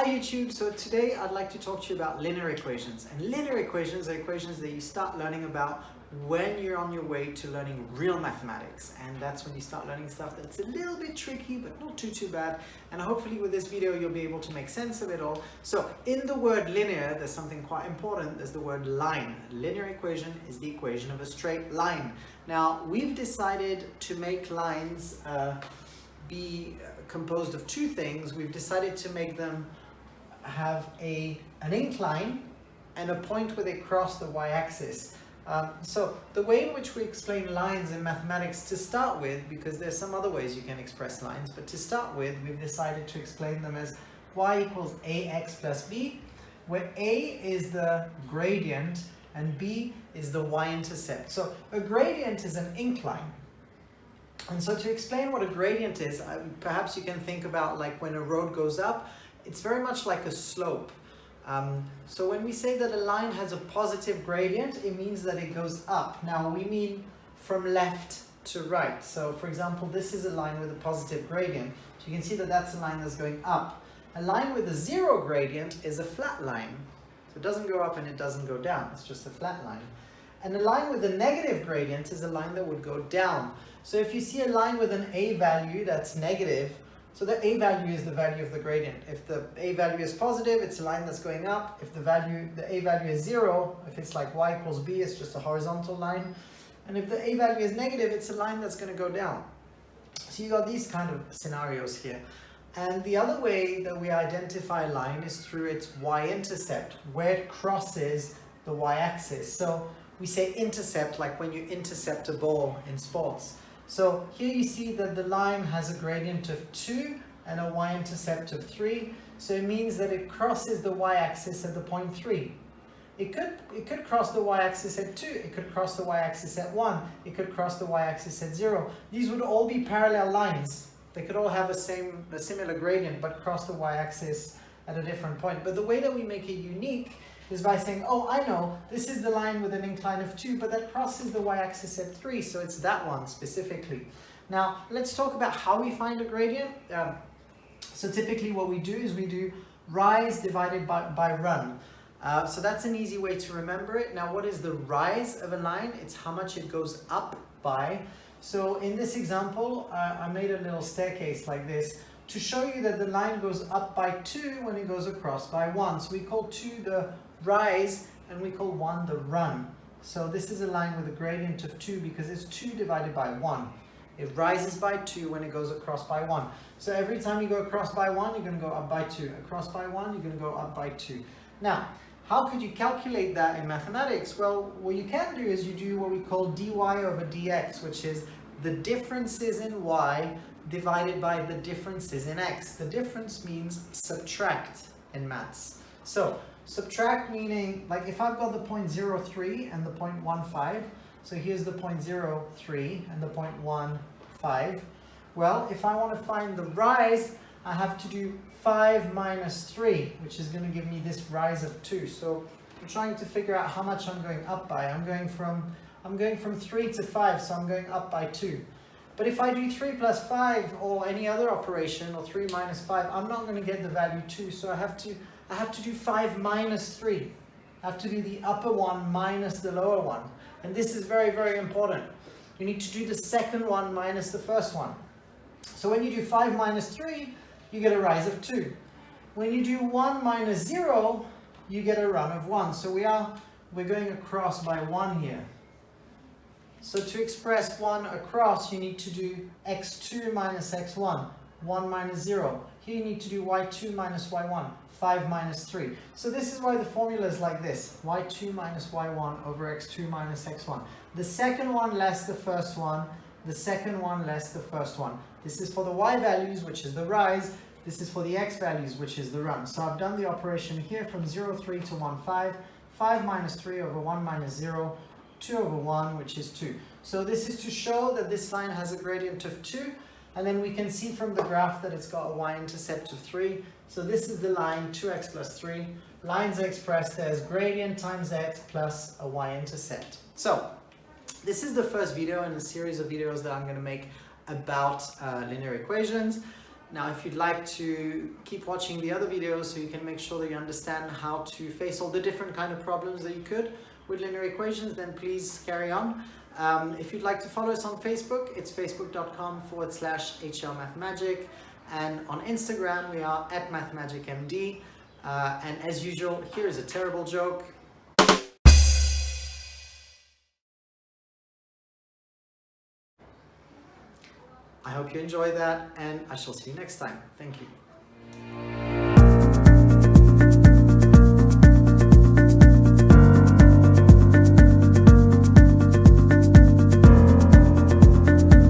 YouTube, so today I'd like to talk to you about linear equations. And linear equations are equations that you start learning about when you're on your way to learning real mathematics. And that's when you start learning stuff that's a little bit tricky, but not too bad. And hopefully with this video, you'll be able to make sense of it all. So in the word linear, there's something quite important. There's the word line. A linear equation is the equation of a straight line. Now, we've decided to make lines be composed of two things. We've decided to make them have an incline and a point where they cross the y-axis. So the way in which we explain lines in mathematics to start with, because there's some other ways you can express lines, but to start with, we've decided to explain them as y equals ax plus b, where a is the gradient and b is the y-intercept. So a gradient is an incline. And so to explain what a gradient is, perhaps you can think about like when a road goes up, it's very much like a slope. So when we say that a line has a positive gradient, it means that it goes up. Now we mean from left to right. So for example, this is a line with a positive gradient. So you can see that that's a line that's going up. A line with a zero gradient is a flat line. So it doesn't go up and it doesn't go down. It's just a flat line. And a line with a negative gradient is a line that would go down. So if you see a line with an a value that's negative, so the a value is the value of the gradient. If the a value is positive, it's a line that's going up. If the a value is zero, if it's like y equals b, it's just a horizontal line. And if the a value is negative, it's a line that's going to go down. So you got these kind of scenarios here. And the other way that we identify a line is through its y-intercept, where it crosses the y-axis. So we say intercept, like when you intercept a ball in sports. So here you see that the line has a gradient of 2 and a y-intercept of 3. So it means that it crosses the y-axis at the point 3. It could cross the y-axis at 2. It could cross the y-axis at 1. It could cross the y-axis at 0. These would all be parallel lines. They could all have a similar gradient, but cross the y-axis at a different point. But the way that we make it unique is by saying, oh, I know, this is the line with an incline of 2, but that crosses the y-axis at 3, so it's that one specifically. Now, let's talk about how we find a gradient. So typically what we do is we do rise divided by run. So that's an easy way to remember it. Now, what is the rise of a line? It's how much it goes up by. So in this example, I made a little staircase like this to show you that the line goes up by 2 when it goes across by 1. So we call 2 the rise and we call 1 the run. So this is a line with a gradient of 2 because it's 2 divided by 1. It rises by 2 when it goes across by 1. So every time you go across by 1, you're going to go up by 2. Across by 1, you're going to go up by 2. Now, how could you calculate that in mathematics? Well, what you can do is you do what we call dy over dx, which is the differences in y divided by the differences in x. The difference means subtract in maths. So subtract meaning, like if I've got the point 0.3 and the point 1.5, so here's the point 0.3 and the point 1.5. Well, if I want to find the rise, I have to do 5 minus 3, which is going to give me this rise of 2. So I'm trying to figure out how much I'm going up by. I'm going from 3 to 5, so I'm going up by 2. But if I do 3 plus 5 or any other operation, or 3 minus 5, I'm not going to get the value 2, so I have to do 5 minus 3. I have to do the upper one minus the lower one. And this is very, very important. You need to do the second one minus the first one. So when you do 5 minus 3, you get a rise of 2. When you do 1 minus 0, you get a run of 1. So we're going across by 1 here. So to express 1 across, you need to do x2 minus x1, 1 minus 0. Here you need to do y2 minus y1, 5 minus 3. So this is why the formula is like this, y2 minus y1 over x2 minus x1. The second one less the first one, the second one less the first one. This is for the y values, which is the rise. This is for the x values, which is the run. So I've done the operation here from 0.3 to 1.5, 5 minus 3 over 1 minus 0, 2 over 1, which is 2. So this is to show that this line has a gradient of 2, and then we can see from the graph that it's got a y-intercept of 3. So this is the line 2x plus 3. Lines are expressed as gradient times x plus a y-intercept. So this is the first video in a series of videos that I'm going to make about linear equations. Now, if you'd like to keep watching the other videos so you can make sure that you understand how to face all the different kind of problems that you could with linear equations, then please carry on. If you'd like to follow us on Facebook, it's facebook.com/HL Mathemagic. And on Instagram, we are @MathemagicMD. And as usual, here is a terrible joke. I hope you enjoyed that, and I shall see you next time. Thank you.